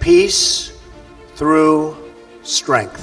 Peace through strength.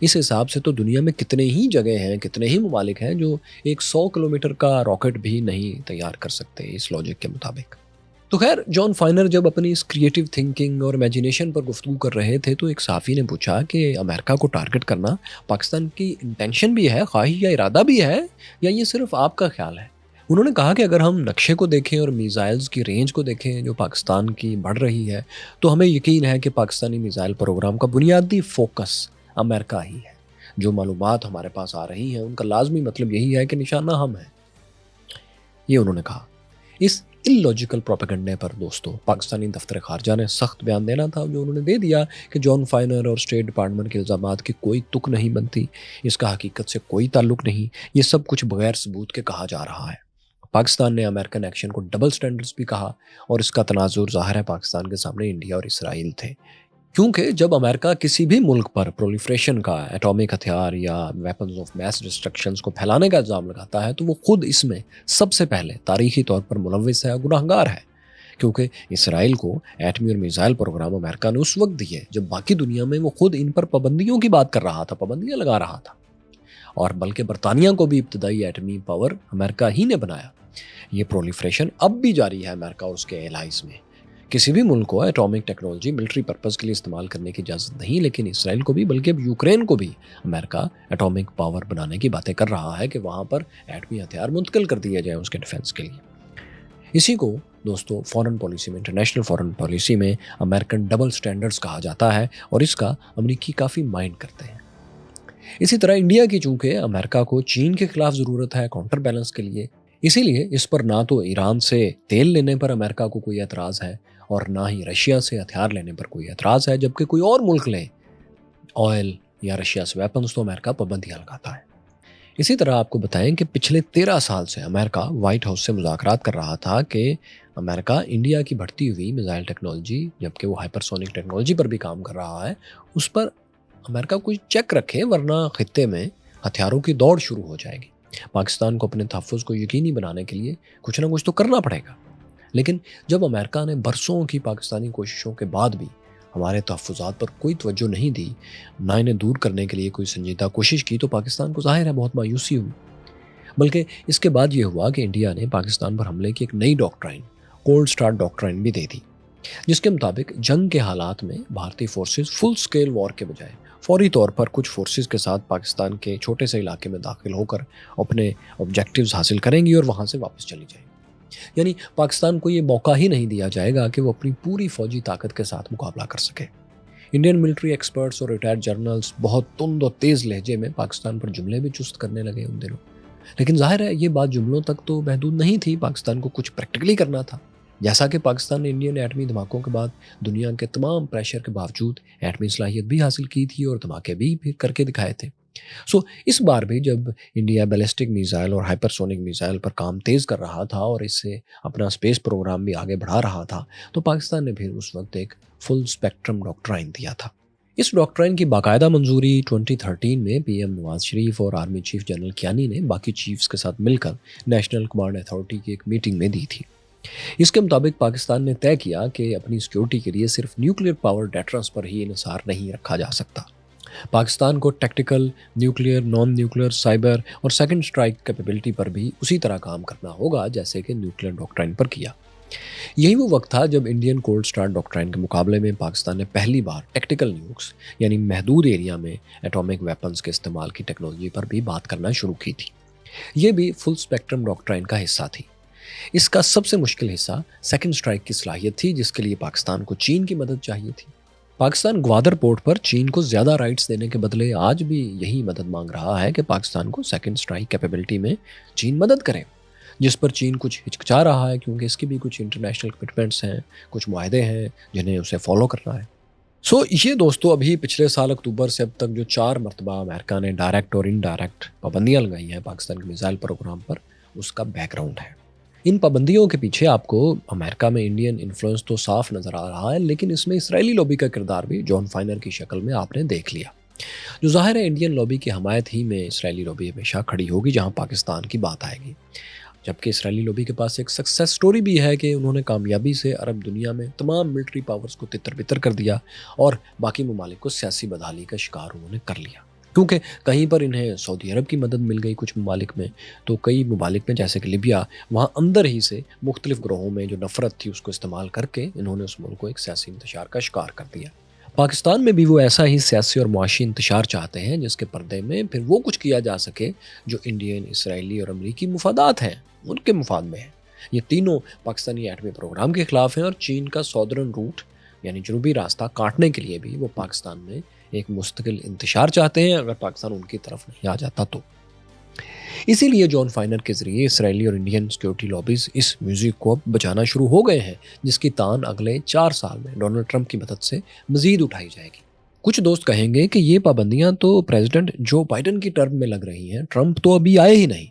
اس حساب سے تو دنیا میں کتنے ہی جگہ ہیں، کتنے ہی ممالک ہیں جو ایک 100 کلومیٹر کا راکٹ بھی نہیں تیار کر سکتے اس لاجک کے مطابق۔ تو خیر، جان فائنر جب اپنی اس کریٹو تھنکنگ اور امیجینیشن پر گفتگو کر رہے تھے تو ایک صحافی نے پوچھا کہ امریکہ کو ٹارگٹ کرنا پاکستان کی انٹینشن بھی ہے، خواہی یا ارادہ بھی ہے، یا یہ صرف آپ کا خیال ہے؟ انہوں نے کہا کہ اگر ہم نقشے کو دیکھیں اور میزائلز کی رینج کو دیکھیں جو پاکستان کی بڑھ رہی ہے، تو ہمیں یقین ہے کہ پاکستانی میزائل پروگرام کا بنیادی فوکس امریکہ ہی ہے۔ جو معلومات ہمارے پاس آ رہی ہیں ان کا لازمی مطلب یہی ہے کہ نشانہ ہم ہیں، یہ انہوں نے کہا۔ اس illogical پروپیگنڈے پر دوستو پاکستانی دفتر خارجہ نے سخت بیان دینا تھا، جو انہوں نے دے دیا کہ جان فائنر اور اسٹیٹ ڈپارٹمنٹ کے الزامات کی کوئی تک نہیں بنتی، اس کا حقیقت سے کوئی تعلق نہیں، یہ سب کچھ بغیر ثبوت کے کہا جا رہا ہے۔ پاکستان نے امریکن ایکشن کو ڈبل سٹینڈرڈز بھی کہا، اور اس کا تناظر ظاہر ہے پاکستان کے سامنے انڈیا اور اسرائیل تھے، کیونکہ جب امریکہ کسی بھی ملک پر پرولیفریشن کا، ایٹامک ہتھیار یا ویپنز آف میس ڈسٹرکشنز کو پھیلانے کا الزام لگاتا ہے تو وہ خود اس میں سب سے پہلے تاریخی طور پر ملوث ہے اور گناہگار ہے، کیونکہ اسرائیل کو ایٹمی اور میزائل پروگرام امریکہ نے اس وقت دیے جب باقی دنیا میں وہ خود ان پر پابندیوں کی بات کر رہا تھا، پابندیاں لگا رہا تھا، اور بلکہ برطانیہ کو بھی ابتدائی ایٹمی پاور امریکہ ہی نے بنایا۔ یہ پرولیفریشن اب بھی جاری ہے امریکہ اور اس کے ایلائز میں۔ کسی بھی ملک کو ایٹامک ٹیکنالوجی ملٹری پرپز کے لیے استعمال کرنے کی اجازت نہیں، لیکن اسرائیل کو بھی بلکہ یوکرین کو بھی امریکہ ایٹامک پاور بنانے کی باتیں کر رہا ہے کہ وہاں پر ایٹمی ہتھیار منتقل کر دیے جائیں اس کے ڈیفنس کے لیے۔ اسی کو دوستو فورن پالیسی میں، انٹرنیشنل فورن پالیسی میں امریکن ڈبل سٹینڈرڈز کہا جاتا ہے، اور اس کا امریکی کافی مائنڈ کرتے ہیں۔ اسی طرح انڈیا کی چونکہ امریکہ کو چین کے خلاف ضرورت ہے کاؤنٹر بیلنس کے لیے، اسی لیے اس پر نہ تو ایران سے تیل لینے پر امریکہ کو کوئی اعتراض ہے اور نہ ہی رشیا سے ہتھیار لینے پر کوئی اعتراض ہے، جبکہ کوئی اور ملک لے آئل یا رشیا سے ویپنز تو امریکہ پابندیاں لگاتا ہے۔ اسی طرح آپ کو بتائیں کہ پچھلے 13 سال سے امریکہ وائٹ ہاؤس سے مذاکرات کر رہا تھا کہ امریکہ انڈیا کی بڑھتی ہوئی میزائل ٹیکنالوجی، جبکہ وہ ہائپرسونک ٹیکنالوجی پر بھی کام کر رہا ہے، اس پر امریکہ کوئی چیک رکھے، ورنہ خطے میں ہتھیاروں کی دوڑ شروع ہو جائے گی۔ پاکستان کو اپنے تحفظ کو یقینی بنانے کے لیے کچھ نہ کچھ تو کرنا پڑے گا، لیکن جب امریکہ نے برسوں کی پاکستانی کوششوں کے بعد بھی ہمارے تحفظات پر کوئی توجہ نہیں دی، نہ انہیں دور کرنے کے لیے کوئی سنجیدہ کوشش کی، تو پاکستان کو ظاہر ہے بہت مایوسی ہوئی۔ بلکہ اس کے بعد یہ ہوا کہ انڈیا نے پاکستان پر حملے کی ایک نئی ڈاکٹرائن، کولڈ سٹارٹ ڈاکٹرائن بھی دے دی، جس کے مطابق جنگ کے حالات میں بھارتی فورسز فل سکیل وار کے بجائے فوری طور پر کچھ فورسز کے ساتھ پاکستان کے چھوٹے سے علاقے میں داخل ہو کر اپنے آبجیکٹیوز حاصل کریں گی اور وہاں سے واپس چلی جائیں گی۔ یعنی پاکستان کو یہ موقع ہی نہیں دیا جائے گا کہ وہ اپنی پوری فوجی طاقت کے ساتھ مقابلہ کر سکے۔ انڈین ملٹری ایکسپرٹس اور ریٹائرڈ جرنلز بہت تند اور تیز لہجے میں پاکستان پر جملے بھی چست کرنے لگے ان دنوں، لیکن ظاہر ہے یہ بات جملوں تک تو محدود نہیں تھی، پاکستان کو کچھ پریکٹیکلی کرنا تھا۔ جیسا کہ پاکستان نے انڈین ایٹمی دھماکوں کے بعد دنیا کے تمام پریشر کے باوجود ایٹمی صلاحیت بھی حاصل کی تھی اور دھماکے بھی کر کے دکھائے تھے۔ اس بار بھی جب انڈیا بیلسٹک میزائل اور ہائپرسونک میزائل پر کام تیز کر رہا تھا اور اس سے اپنا اسپیس پروگرام بھی آگے بڑھا رہا تھا، تو پاکستان نے پھر اس وقت ایک فل اسپیکٹرم ڈاکٹرائن دیا تھا۔ اس ڈاکٹرائن کی باقاعدہ منظوری 2013 میں پی ایم نواز شریف اور آرمی چیف جنرل کیانی نے باقی چیفز کے ساتھ مل کر نیشنل کمانڈ اتھارٹی کی ایک میٹنگ میں دی تھی۔ اس کے مطابق پاکستان نے طے کیا کہ اپنی سیکیورٹی کے لیے صرف نیوکلیئر پاور ڈیٹرنس پر ہی انحصار نہیں رکھا جا سکتا۔ پاکستان کو tactical, nuclear, naan nuclear, cyber اور سیکنڈ اسٹرائک کیپیبلٹی پر بھی اسی طرح کام کرنا ہوگا جیسے کہ نیوکلیئر ڈاکٹرائن پر کیا۔ یہی وہ وقت تھا جب انڈین کولڈ سٹارٹ ڈاکٹرائن کے مقابلے میں پاکستان نے پہلی بار ٹیکٹیکل نیوکس یعنی محدود ایریا میں ایٹامک ویپنز کے استعمال کی ٹیکنالوجی پر بھی بات کرنا شروع کی تھی۔ یہ بھی فل اسپیکٹرم ڈاکٹرائن کا حصہ تھی۔ اس کا سب سے مشکل حصہ سیکنڈ اسٹرائک کی صلاحیت تھی، جس کے لیے پاکستان کو چین کی مدد چاہیے تھی۔ پاکستان گوادر پورٹ پر چین کو زیادہ رائٹس دینے کے بدلے آج بھی یہی مدد مانگ رہا ہے کہ پاکستان کو سیکنڈ اسٹرائک کیپیبلٹی میں چین مدد کرے، جس پر چین کچھ ہچکچا رہا ہے کیونکہ اس کی بھی کچھ انٹرنیشنل کمٹمنٹس ہیں، کچھ معاہدے ہیں جنہیں اسے فالو کرنا ہے۔ یہ دوستو ابھی پچھلے سال اکتوبر سے اب تک جو 4 مرتبہ امریکہ نے ڈائریکٹ اور انڈائریکٹ پابندیاں لگائی ہیں پاکستان کے میزائل پروگرام پر، اس کا بیک گراؤنڈ ہے۔ ان پابندیوں کے پیچھے آپ کو امریکہ میں انڈین انفلوئنس تو صاف نظر آ رہا ہے، لیکن اس میں اسرائیلی لابی کا کردار بھی جان فائنر کی شکل میں آپ نے دیکھ لیا۔ جو ظاہر ہے انڈین لابی کی حمایت ہی میں اسرائیلی لابی ہمیشہ کھڑی ہوگی جہاں پاکستان کی بات آئے گی، جبکہ اسرائیلی لابی کے پاس ایک سکسیس سٹوری بھی ہے کہ انہوں نے کامیابی سے عرب دنیا میں تمام ملٹری پاورز کو تتر بتر کر دیا اور باقی ممالک کو سیاسی بدحالی کا شکار انہوں نے کر لیا۔ کیونکہ کہیں پر انہیں سعودی عرب کی مدد مل گئی کچھ ممالک میں، تو کئی ممالک میں جیسے کہ لیبیا، وہاں اندر ہی سے مختلف گروہوں میں جو نفرت تھی اس کو استعمال کر کے انہوں نے اس ملک کو ایک سیاسی انتشار کا شکار کر دیا۔ پاکستان میں بھی وہ ایسا ہی سیاسی اور معاشی انتشار چاہتے ہیں جس کے پردے میں پھر وہ کچھ کیا جا سکے جو انڈین، اسرائیلی اور امریکی مفادات ہیں ان کے مفاد میں ہے۔ یہ تینوں پاکستانی ایٹمی پروگرام کے خلاف ہیں، اور چین کا سودرن روٹ یعنی جنوبی راستہ کاٹنے کے لیے بھی وہ پاکستان میں ایک مستقل انتشار چاہتے ہیں، اگر پاکستان ان کی طرف نہیں آ جاتا تو۔ اسی لیے جان فائنر کے ذریعے اسرائیلی اور انڈین سیکیورٹی لابیز اس میوزک کو اب بچانا شروع ہو گئے ہیں، جس کی تان اگلے 4 سال میں ڈونلڈ ٹرمپ کی مدد سے مزید اٹھائی جائے گی۔ کچھ دوست کہیں گے کہ یہ پابندیاں تو پریزیڈنٹ جو بائیڈن کی ٹرم میں لگ رہی ہیں، ٹرمپ تو ابھی آئے ہی نہیں۔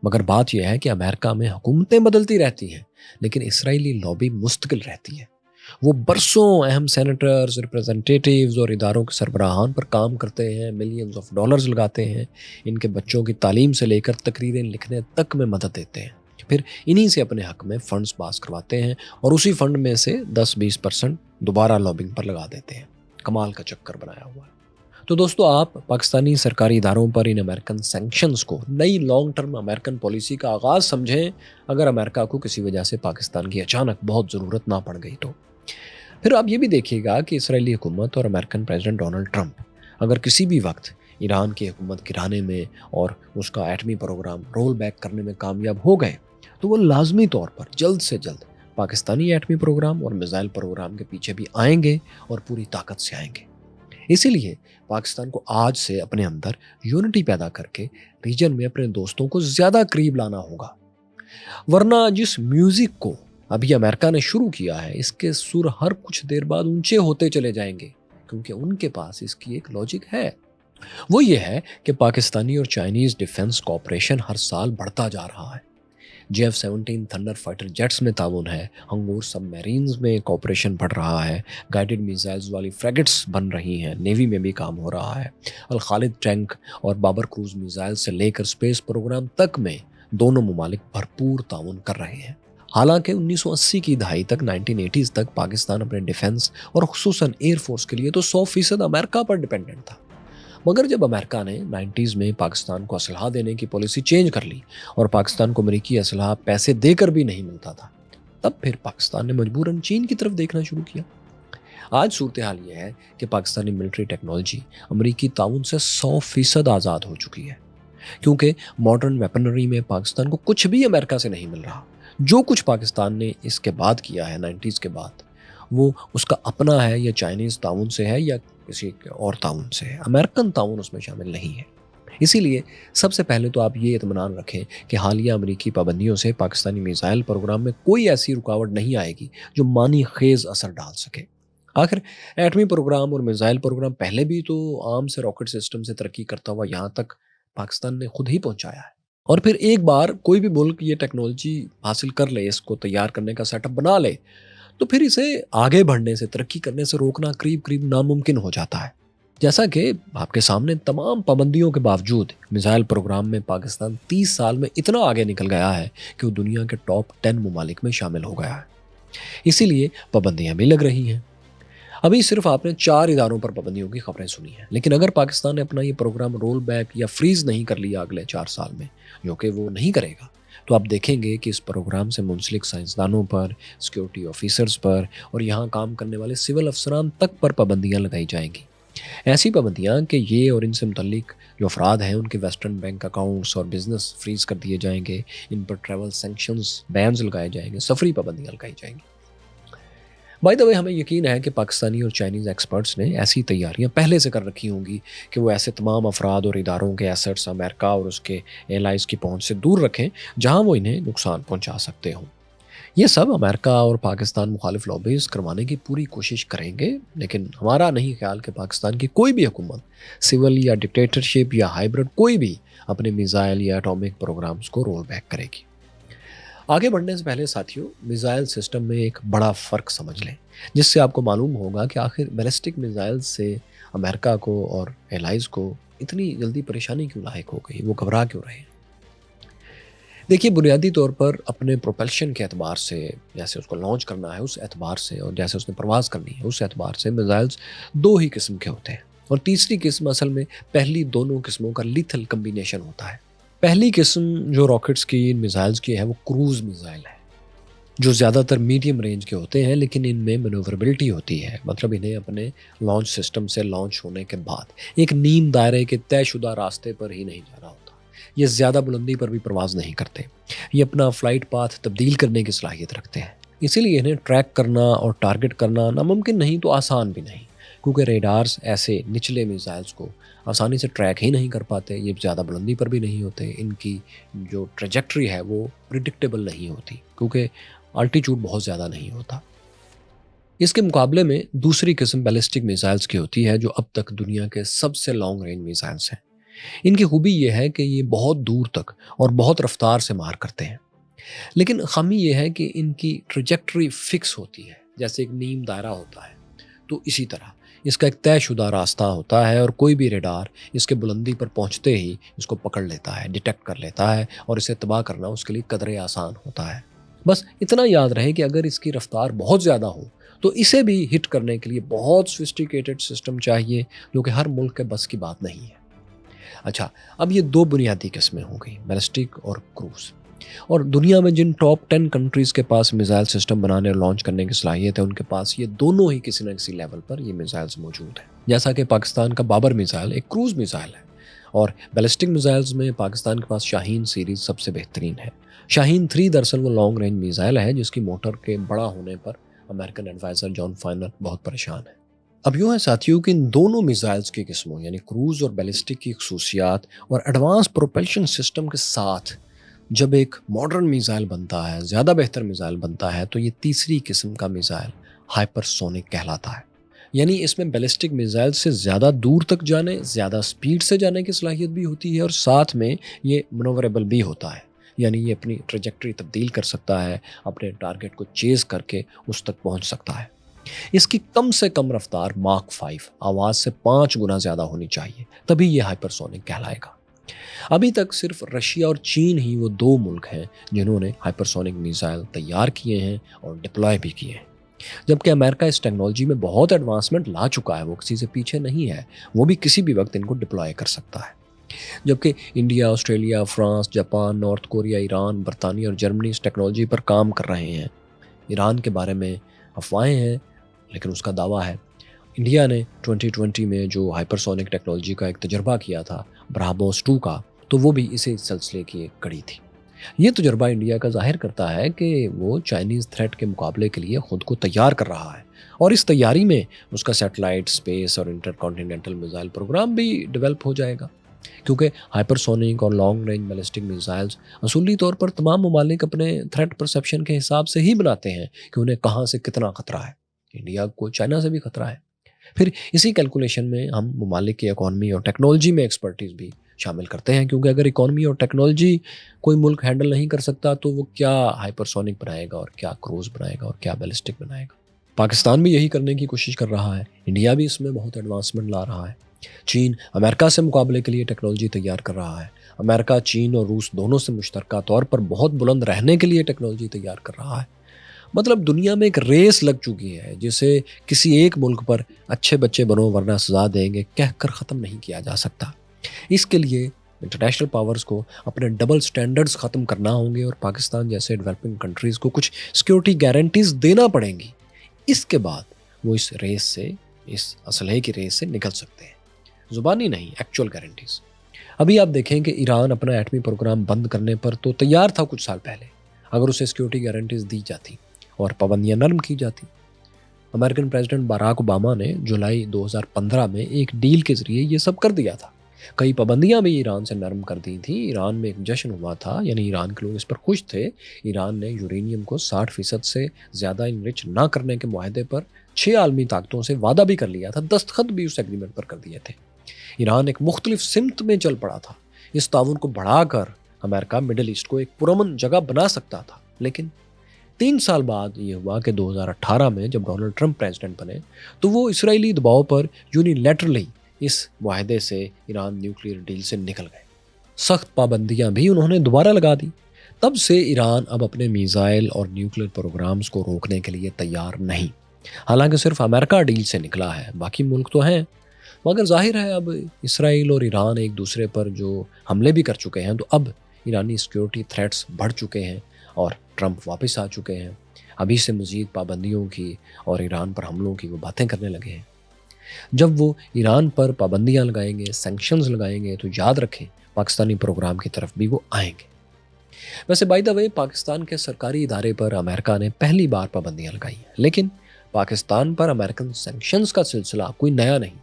مگر بات یہ ہے کہ امریکہ میں حکومتیں بدلتی رہتی ہیں لیکن اسرائیلی لابی مستقل رہتی ہے۔ وہ برسوں اہم سینیٹرز، ریپریزنٹیٹیوز اور اداروں کے سربراہان پر کام کرتے ہیں، ملینز آف ڈالرز لگاتے ہیں، ان کے بچوں کی تعلیم سے لے کر تقریریں لکھنے تک میں مدد دیتے ہیں، پھر انہی سے اپنے حق میں فنڈز پاس کرواتے ہیں اور اسی فنڈ میں سے 10-20% دوبارہ لابنگ پر لگا دیتے ہیں۔ کمال کا چکر بنایا ہوا ہے۔ تو دوستو، آپ پاکستانی سرکاری اداروں پر ان امریکن سینکشنز کو نئی لانگ ٹرم امریکن پالیسی کا آغاز سمجھیں، اگر امریکہ کو کسی وجہ سے پاکستان کی اچانک بہت ضرورت نہ پڑ گئی تو۔ پھر آپ یہ بھی دیکھیے گا کہ اسرائیلی حکومت اور امریکن پریزیڈنٹ ڈونلڈ ٹرمپ اگر کسی بھی وقت ایران کی حکومت گرانے میں اور اس کا ایٹمی پروگرام رول بیک کرنے میں کامیاب ہو گئے تو وہ لازمی طور پر جلد سے جلد پاکستانی ایٹمی پروگرام اور میزائل پروگرام کے پیچھے بھی آئیں گے اور پوری طاقت سے آئیں گے۔ اسی لیے پاکستان کو آج سے اپنے اندر یونٹی پیدا کر کے ریجن میں اپنے دوستوں کو زیادہ قریب لانا ہوگا، ورنہ جس میوزک کو ابھی امریکہ نے شروع کیا ہے اس کے سر ہر کچھ دیر بعد اونچے ہوتے چلے جائیں گے، کیونکہ ان کے پاس اس کی ایک لاجک ہے۔ وہ یہ ہے کہ پاکستانی اور چائنیز ڈیفنس کوآپریشن ہر سال بڑھتا جا رہا ہے۔ JF-17 تھنڈر فائٹر جیٹس میں تعاون ہے، ہنگور سب میرینز میں کوآپریشن بڑھ رہا ہے، گائیڈڈ میزائلز والی فریگٹس بن رہی ہیں، نیوی میں بھی کام ہو رہا ہے، الخالد ٹینک اور بابر کروز میزائل سے لے کر اسپیس پروگرام تک میں دونوں ممالک بھرپور تعاون کر رہے ہیں۔ حالانکہ 1980 کی دہائی تک 1980s تک پاکستان اپنے ڈیفنس اور خصوصاً ایئر فورس کے لیے تو 100% امریکہ پر ڈیپینڈنٹ تھا، مگر جب امریکہ نے 90s میں پاکستان کو اسلحہ دینے کی پالیسی چینج کر لی اور پاکستان کو امریکی اسلحہ پیسے دے کر بھی نہیں ملتا تھا، تب پھر پاکستان نے مجبوراً چین کی طرف دیکھنا شروع کیا۔ آج صورتحال یہ ہے کہ پاکستانی ملٹری ٹیکنالوجی امریکی تعاون سے 100% آزاد ہو چکی ہے، کیونکہ ماڈرن ویپنری میں پاکستان کو کچھ بھی امریکہ سے نہیں مل رہا۔ جو کچھ پاکستان نے اس کے بعد کیا ہے 90s کے بعد، وہ اس کا اپنا ہے یا چائنیز تعاون سے ہے یا کسی اور تعاون سے ہے، امریکن تعاون اس میں شامل نہیں ہے۔ اسی لیے سب سے پہلے تو آپ یہ اطمینان رکھیں کہ حالیہ امریکی پابندیوں سے پاکستانی میزائل پروگرام میں کوئی ایسی رکاوٹ نہیں آئے گی جو معنی خیز اثر ڈال سکے۔ آخر ایٹمی پروگرام اور میزائل پروگرام پہلے بھی تو عام سے راکٹ سسٹم سے ترقی کرتا ہوا یہاں تک پاکستان نے خود ہی پہنچایا ہے، اور پھر ایک بار کوئی بھی ملک یہ ٹیکنالوجی حاصل کر لے، اس کو تیار کرنے کا سیٹ اپ بنا لے، تو پھر اسے آگے بڑھنے سے، ترقی کرنے سے روکنا قریب ناممکن ہو جاتا ہے۔ جیسا کہ آپ کے سامنے تمام پابندیوں کے باوجود میزائل پروگرام میں پاکستان 30 سال میں اتنا آگے نکل گیا ہے کہ وہ دنیا کے ٹاپ 10 ممالک میں شامل ہو گیا ہے۔ اسی لیے پابندیاں بھی لگ رہی ہیں۔ ابھی صرف آپ نے 4 اداروں پر پابندیوں کی خبریں سنی ہیں، لیکن اگر پاکستان نے اپنا یہ پروگرام رول بیک یا فریز نہیں کر لیا اگلے 4 سال میں، جو کہ وہ نہیں کرے گا، تو آپ دیکھیں گے کہ اس پروگرام سے منسلک سائنسدانوں پر، سیکیورٹی آفیسرز پر اور یہاں کام کرنے والے سول افسران تک پر پابندیاں لگائی جائیں گی۔ ایسی پابندیاں کہ یہ اور ان سے متعلق جو افراد ہیں ان کے ویسٹرن بینک اکاؤنٹس اور بزنس فریز کر دیے جائیں گے، ان پر ٹریول سینکشنز، بینز لگائے جائیں گے، سفری پابندیاں لگائی جائیں گی۔ بائی دا وے، ہمیں یقین ہے کہ پاکستانی اور چائنیز ایکسپرٹس نے ایسی تیاریاں پہلے سے کر رکھی ہوں گی کہ وہ ایسے تمام افراد اور اداروں کے ایسٹس امریکہ اور اس کے ایلائز کی پہنچ سے دور رکھیں جہاں وہ انہیں نقصان پہنچا سکتے ہوں۔ یہ سب امریکہ اور پاکستان مخالف لابیز کروانے کی پوری کوشش کریں گے، لیکن ہمارا نہیں خیال کہ پاکستان کی کوئی بھی حکومت، سول یا ڈکٹیٹرشپ یا ہائیبرڈ، کوئی بھی اپنے میزائل یا اٹامک پروگرامز کو رول بیک کرے گی۔ آگے بڑھنے سے پہلے ساتھیوں، میزائل سسٹم میں ایک بڑا فرق سمجھ لیں، جس سے آپ کو معلوم ہوگا کہ آخر بیلسٹک میزائل سے امریکہ کو اور ایلائز کو اتنی جلدی پریشانی کیوں لاحق ہو گئی، وہ گھبرا کیوں رہے ہیں۔ دیکھیے، بنیادی طور پر اپنے پروپلشن کے اعتبار سے، جیسے اس کو لانچ کرنا ہے اس اعتبار سے، اور جیسے اس نے پرواز کرنی ہے اس اعتبار سے، میزائلز 2 ہی قسم کے ہوتے ہیں۔ اور تیسری قسم اصل میں پہلی دونوں قسموں کا لیتھل کمبینیشن ہوتا ہے۔ پہلی قسم جو راکٹس کی میزائلز کی ہے وہ کروز میزائل ہے، جو زیادہ تر میڈیم رینج کے ہوتے ہیں، لیکن ان میں مینوربلٹی ہوتی ہے، مطلب انہیں اپنے لانچ سسٹم سے لانچ ہونے کے بعد ایک نیم دائرے کے طے شدہ راستے پر ہی نہیں جانا ہوتا۔ یہ زیادہ بلندی پر بھی پرواز نہیں کرتے، یہ اپنا فلائٹ پاتھ تبدیل کرنے کی صلاحیت رکھتے ہیں، اسی لیے انہیں ٹریک کرنا اور ٹارگٹ کرنا ناممکن نہیں تو آسان بھی نہیں، کیونکہ ریڈارز ایسے نچلے میزائلز کو آسانی سے ٹریک ہی نہیں کر پاتے، یہ زیادہ بلندی پر بھی نہیں ہوتے، ان کی جو ٹریجیکٹری ہے وہ پریڈکٹیبل نہیں ہوتی، کیونکہ الٹیچیوڈ بہت زیادہ نہیں ہوتا۔ اس کے مقابلے میں دوسری قسم بیلسٹک میزائلز کی ہوتی ہے، جو اب تک دنیا کے سب سے لانگ رینج میزائلز ہیں۔ ان کی خوبی یہ ہے کہ یہ بہت دور تک اور بہت رفتار سے مار کرتے ہیں، لیکن خامی یہ ہے کہ ان کی ٹریجیکٹری فکس ہوتی ہے، جیسے ایک نیم دائرہ ہوتا ہے، تو اسی طرح اس کا ایک طے شدہ راستہ ہوتا ہے، اور کوئی بھی ریڈار اس کے بلندی پر پہنچتے ہی اس کو پکڑ لیتا ہے، ڈیٹیکٹ کر لیتا ہے، اور اسے تباہ کرنا اس کے لیے قدرے آسان ہوتا ہے۔ بس اتنا یاد رہے کہ اگر اس کی رفتار بہت زیادہ ہو تو اسے بھی ہٹ کرنے کے لیے بہت سوفسٹیکیٹڈ سسٹم چاہیے، جو کہ ہر ملک کے بس کی بات نہیں ہے۔ اچھا، اب یہ دو بنیادی قسمیں ہو گئی، بیلسٹک اور کروز، اور دنیا میں جن ٹاپ 10 کنٹریز کے پاس میزائل سسٹم بنانے اور لانچ کرنے کی صلاحیت ہے، ان کے پاس یہ دونوں ہی کسی نہ کسی لیول پر یہ میزائلز موجود ہیں۔ جیسا کہ پاکستان کا بابر میزائل ایک کروز میزائل ہے، اور بیلسٹک میزائلز میں پاکستان کے پاس شاہین سیریز سب سے بہترین ہے۔ شاہین 3 دراصل وہ لانگ رینج میزائل ہے جس کی موٹر کے بڑا ہونے پر امریکن ایڈوائزر جان فائنر بہت پریشان ہے۔ اب یوں ہے ساتھیوں کہ ان دونوں میزائلز کی قسموں یعنی کروز اور بیلسٹک کی خصوصیات اور ایڈوانس پروپلشن سسٹم کے ساتھ جب ایک ماڈرن میزائل بنتا ہے، زیادہ بہتر میزائل بنتا ہے، تو یہ تیسری قسم کا میزائل ہائپر سونک کہلاتا ہے۔ یعنی اس میں بیلسٹک میزائل سے زیادہ دور تک جانے، زیادہ سپیڈ سے جانے کی صلاحیت بھی ہوتی ہے، اور ساتھ میں یہ منوربل بھی ہوتا ہے، یعنی یہ اپنی ٹریجیکٹری تبدیل کر سکتا ہے، اپنے ٹارگٹ کو چیز کر کے اس تک پہنچ سکتا ہے۔ اس کی کم سے کم رفتار ماک 5 آواز سے 5 گنا زیادہ ہونی چاہیے، تبھی یہ ہائپر سونک کہلائے گا۔ ابھی تک صرف رشیا اور چین ہی وہ دو ملک ہیں جنہوں نے ہائپر سونک میزائل تیار کیے ہیں اور ڈپلوائے بھی کیے ہیں، جبکہ امریکہ اس ٹیکنالوجی میں بہت ایڈوانسمنٹ لا چکا ہے، وہ کسی سے پیچھے نہیں ہے، وہ بھی کسی بھی وقت ان کو ڈپلوائے کر سکتا ہے۔ جبکہ India, Australia, France, Japan, north Korea, Iran, برطانیہ اور جرمنی اس ٹیکنالوجی پر کام کر رہے ہیں۔ ایران کے بارے میں افواہیں ہیں، لیکن اس کا دعویٰ ہے۔ انڈیا نے 2020 میں جو ہائپر سونک ٹیکنالوجی کا ایک تجربہ کیا تھا برہموس 2 کا، تو وہ بھی اسی سلسلے کی ایک کڑی تھی۔ یہ تجربہ انڈیا کا ظاہر کرتا ہے کہ وہ چائنیز تھریٹ کے مقابلے کے لیے خود کو تیار کر رہا ہے، اور اس تیاری میں اس کا سیٹلائٹ، اسپیس اور انٹر کانٹیننٹل میزائل پروگرام بھی ڈیولپ ہو جائے گا، کیونکہ ہائپر سونک اور لانگ رینج بیلسٹک میزائلز اصولی طور پر تمام ممالک اپنے تھریٹ پرسیپشن کے حساب سے ہی بناتے ہیں کہ انہیں کہاں سے کتنا خطرہ ہے۔ انڈیا کو چائنا سے بھی خطرہ ہے، پھر اسی کیلکولیشن میں ہم ممالک کی اکانومی اور ٹیکنالوجی میں ایکسپرٹیز بھی شامل کرتے ہیں، کیونکہ اگر اکانومی اور ٹیکنالوجی کوئی ملک ہینڈل نہیں کر سکتا تو وہ کیا ہائپر سونک بنائے گا، اور کیا کروز بنائے گا، اور کیا بیلسٹک بنائے گا۔ پاکستان بھی یہی کرنے کی کوشش کر رہا ہے، انڈیا بھی اس میں بہت ایڈوانسمنٹ لا رہا ہے، چین امریکہ سے مقابلے کے لیے ٹیکنالوجی تیار کر رہا ہے، امریکہ، چین اور روس دونوں سے مشترکہ طور پر بہت بلند رہنے کے لیے ٹیکنالوجی تیار کر رہا ہے۔ مطلب دنیا میں ایک ریس لگ چکی ہے جسے کسی ایک ملک پر اچھے بچے بنو ورنہ سزا دیں گے کہہ کر ختم نہیں کیا جا سکتا۔ اس کے لیے انٹرنیشنل پاورز کو اپنے ڈبل سٹینڈرڈز ختم کرنا ہوں گے، اور پاکستان جیسے ڈیولپنگ کنٹریز کو کچھ سیکیورٹی گارنٹیز دینا پڑیں گی۔ اس کے بعد وہ اس ریس سے، اس اسلحے کی ریس سے نکل سکتے ہیں، زبانی نہیں، ایکچوئل گارنٹیز۔ ابھی آپ دیکھیں کہ ایران اپنا ایٹمی پروگرام بند کرنے پر تو تیار تھا کچھ سال پہلے، اگر اسے سیکیورٹی گارنٹیز دی جاتی اور پابندیاں نرم کی جاتی۔ امریکن پریزیڈنٹ باراک اوباما نے جولائی 2015 میں ایک ڈیل کے ذریعے یہ سب کر دیا تھا، کئی پابندیاں بھی ایران سے نرم کر دی تھیں۔ ایران میں ایک جشن ہوا تھا، یعنی ایران کے لوگ اس پر خوش تھے۔ ایران نے یورینیم کو 60% سے زیادہ انرچ نہ کرنے کے معاہدے پر 6 عالمی طاقتوں سے وعدہ بھی کر لیا تھا، دستخط بھی اس ایگریمنٹ پر کر دیے تھے۔ ایران ایک مختلف سمت میں چل پڑا تھا، اس تعاون کو بڑھا کر امریکہ مڈل ایسٹ کو ایک پرامن جگہ بنا سکتا تھا۔ لیکن 3 سال بعد یہ ہوا کہ 2018 میں جب ڈونلڈ ٹرمپ پریزیڈنٹ بنے تو وہ اسرائیلی دباؤ پر یونیلیٹرلی اس معاہدے سے ایران نیوکلیئر ڈیل سے نکل گئے۔ سخت پابندیاں بھی انہوں نے دوبارہ لگا دی۔ تب سے ایران اب اپنے میزائل اور نیوکلیئر پروگرامز کو روکنے کے لیے تیار نہیں، حالانکہ صرف امریکہ ڈیل سے نکلا ہے، باقی ملک تو ہیں۔ مگر ظاہر ہے اب اسرائیل اور ایران ایک دوسرے پر جو حملے بھی کر چکے ہیں تو اب ایرانی سیکیورٹی تھریٹس بڑھ چکے ہیں اور ٹرمپ واپس آ چکے ہیں. ابھی سے مزید پابندیوں کی اور ایران پر حملوں کی وہ باتیں کرنے لگے ہیں. جب وہ ایران پر پابندیاں لگائیں گے، سینکشنز لگائیں گے، تو یاد رکھیں پاکستانی پروگرام کی طرف بھی وہ آئیں گے. ویسے بائی دا وے پاکستان کے سرکاری ادارے پر امریکہ نے پہلی بار پابندیاں لگائی ہیں، لیکن پاکستان پر امریکن سینکشنز کا سلسلہ کوئی نیا نہیں.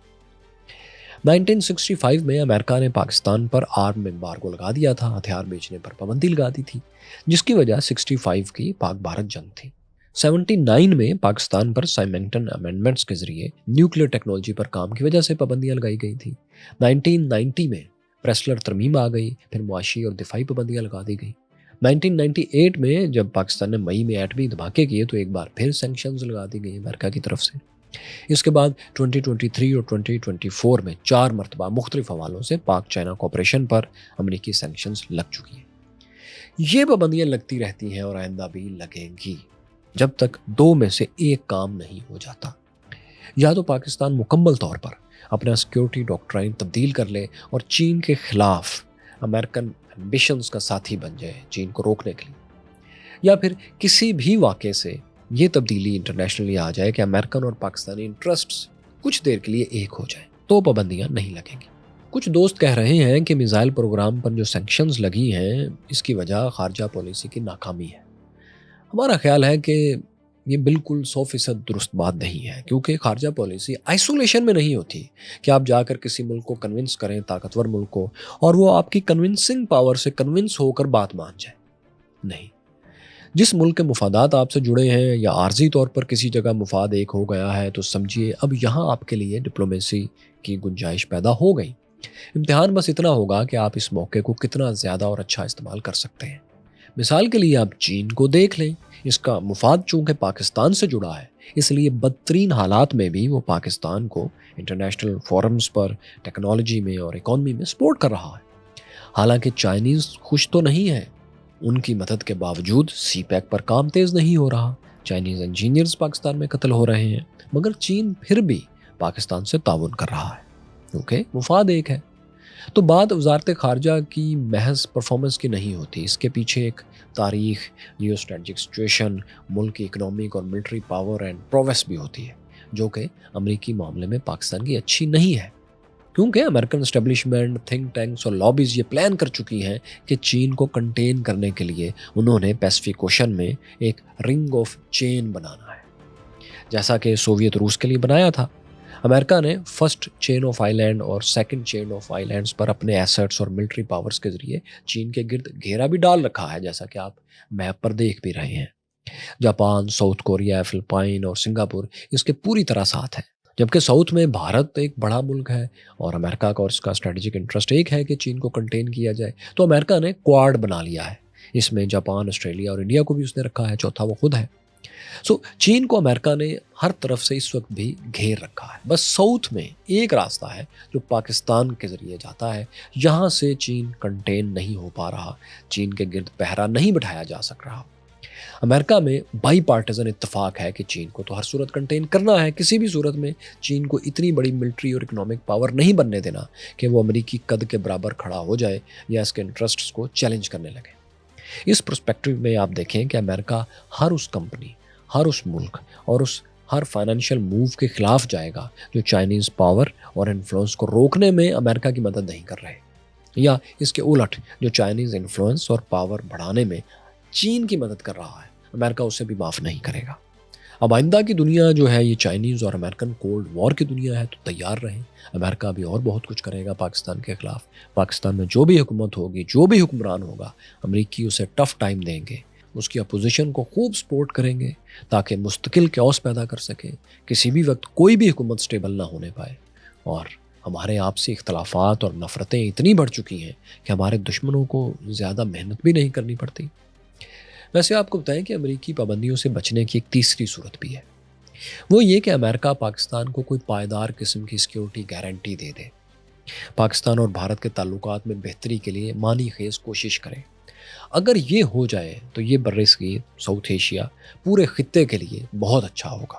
1965 میں امریکہ نے پاکستان پر آرم ایمبارگو لگا دیا تھا، ہتھیار بیچنے پر پابندی لگا دی تھی، جس کی وجہ 65 کی پاک بھارت جنگ تھی. 79 میں پاکستان پر سائمنگٹن امینڈمنٹس کے ذریعے نیوکلیر ٹیکنالوجی پر کام کی وجہ سے پابندیاں لگائی گئی تھی. 1990 میں پریسلر ترمیم آ گئی، پھر معاشی اور دفاعی پابندیاں لگا دی گئی. 1998 میں جب پاکستان نے مئی میں ایٹمی دھماکے کیے تو ایک بار پھر سینکشنز لگا دی گئی امریکہ کی طرف سے. اس کے بعد 2023 اور 2024 میں 4 مرتبہ مختلف حوالوں سے پاک چائنا کوآپریشن پر امریکی سینکشنز لگ چکی ہیں. یہ پابندیاں لگتی رہتی ہیں اور آئندہ بھی لگیں گی جب تک 2 میں سے ایک کام نہیں ہو جاتا. یا تو پاکستان مکمل طور پر اپنا سیکیورٹی ڈاکٹرائن تبدیل کر لے اور چین کے خلاف امریکن ایمبیشنز کا ساتھی بن جائے چین کو روکنے کے لیے، یا پھر کسی بھی واقعے سے یہ تبدیلی انٹرنیشنلی آ جائے کہ امریکن اور پاکستانی انٹرسٹس کچھ دیر کے لیے ایک ہو جائیں تو پابندیاں نہیں لگیں گی. کچھ دوست کہہ رہے ہیں کہ میزائل پروگرام پر جو سینکشنز لگی ہیں اس کی وجہ خارجہ پالیسی کی ناکامی ہے. ہمارا خیال ہے کہ یہ بالکل 100% درست بات نہیں ہے، کیونکہ خارجہ پالیسی آئسولیشن میں نہیں ہوتی کہ آپ جا کر کسی ملک کو کنونس کریں، طاقتور ملک کو، اور وہ آپ کی کنونسنگ پاور سے کنونس ہو کر بات مان جائے. نہیں، جس ملک کے مفادات آپ سے جڑے ہیں یا عارضی طور پر کسی جگہ مفاد ایک ہو گیا ہے تو سمجھیے اب یہاں آپ کے لیے ڈپلومیسی کی گنجائش پیدا ہو گئی. امتحان بس اتنا ہوگا کہ آپ اس موقع کو کتنا زیادہ اور اچھا استعمال کر سکتے ہیں. مثال کے لیے آپ چین کو دیکھ لیں، اس کا مفاد چونکہ پاکستان سے جڑا ہے اس لیے بدترین حالات میں بھی وہ پاکستان کو انٹرنیشنل فورمز پر ٹیکنالوجی میں اور اکانومی میں سپورٹ کر رہا ہے. حالانکہ چائنیز خوش تو نہیں ہے، ان کی مدد کے باوجود سی پیک پر کام تیز نہیں ہو رہا، چائنیز انجینئرز پاکستان میں قتل ہو رہے ہیں، مگر چین پھر بھی پاکستان سے تعاون کر رہا ہے کیونکہ مفاد ایک ہے. تو بات وزارت خارجہ کی محض پرفارمنس کی نہیں ہوتی، اس کے پیچھے ایک تاریخ، جیو اسٹریٹجک سچویشن، ملک کی اکنامک اور ملٹری پاور اینڈ پرویس بھی ہوتی ہے، جو کہ امریکی معاملے میں پاکستان کی اچھی نہیں ہے، کیونکہ امریکن اسٹیبلشمنٹ، تھنک ٹینکس اور لابیز یہ پلان کر چکی ہیں کہ چین کو کنٹین کرنے کے لیے انہوں نے پیسفک اوشن میں ایک رنگ آف چین بنانا ہے، جیسا کہ سوویت روس کے لیے بنایا تھا. امریکہ نے first chain of island اور second chain of islands پر اپنے ایسٹس اور ملٹری پاورز کے ذریعے چین کے گرد گھیرا بھی ڈال رکھا ہے، جیسا کہ آپ میپ پر دیکھ بھی رہے ہیں. جاپان، ساؤتھ کوریا، فلپائن اور سنگاپور اس کے پوری طرح ساتھ ہیں، جبکہ ساؤتھ میں بھارت ایک بڑا ملک ہے اور امریکہ کا اور اس کا اسٹریٹجک انٹرسٹ ایک ہے کہ چین کو کنٹین کیا جائے. تو امریکہ نے کوارڈ بنا لیا ہے، اس میں جاپان، آسٹریلیا اور انڈیا کو بھی اس نے رکھا ہے، چوتھا وہ خود ہے. چین کو امریکہ نے ہر طرف سے اس وقت بھی گھیر رکھا ہے. بس ساؤتھ میں ایک راستہ ہے جو پاکستان کے ذریعے جاتا ہے، یہاں سے چین کنٹین نہیں ہو پا رہا، چین کے گرد پہرا نہیں بٹھایا جا سک رہا. امریکہ میں بائی پارٹیزن اتفاق ہے کہ چین کو تو ہر صورت کنٹین کرنا ہے، کسی بھی صورت میں چین کو اتنی بڑی ملٹری اور اکنامک پاور نہیں بننے دینا کہ وہ امریکی قد کے برابر کھڑا ہو جائے یا اس کے انٹرسٹس کو چیلنج کرنے لگے. اس پرسپیکٹو میں آپ دیکھیں کہ امریکہ ہر اس کمپنی، ہر اس ملک اور اس ہر فائنینشیل موو کے خلاف جائے گا جو چائنیز پاور اور انفلوئنس کو روکنے میں امریکہ کی مدد نہیں کر رہے، یا اس کے الٹ جو چائنیز انفلوئنس اور پاور بڑھانے میں چین کی مدد کر رہا ہے، امریکہ اسے بھی معاف نہیں کرے گا. اب آئندہ کی دنیا جو ہے یہ چائنیز اور امریکن کولڈ وار کی دنیا ہے، تو تیار رہیں، امریکہ بھی اور بہت کچھ کرے گا پاکستان کے خلاف. پاکستان میں جو بھی حکومت ہوگی، جو بھی حکمران ہوگا، امریکی اسے ٹف ٹائم دیں گے، اس کی اپوزیشن کو خوب سپورٹ کریں گے تاکہ مستقل کیوس پیدا کر سکے، کسی بھی وقت کوئی بھی حکومت سٹیبل نہ ہونے پائے. اور ہمارے آپسی اختلافات اور نفرتیں اتنی بڑھ چکی ہیں کہ ہمارے دشمنوں کو زیادہ محنت بھی نہیں کرنی پڑتی. ویسے آپ کو بتائیں کہ امریکی پابندیوں سے بچنے کی ایک تیسری صورت بھی ہے، وہ یہ کہ امریکہ پاکستان کو کوئی پائیدار قسم کی سیکیورٹی گارنٹی دے دے، پاکستان اور بھارت کے تعلقات میں بہتری کے لیے معنی خیز کوشش کرے. اگر یہ ہو جائے تو یہ برصغیر، ساؤتھ ایشیا، پورے خطے کے لیے بہت اچھا ہوگا.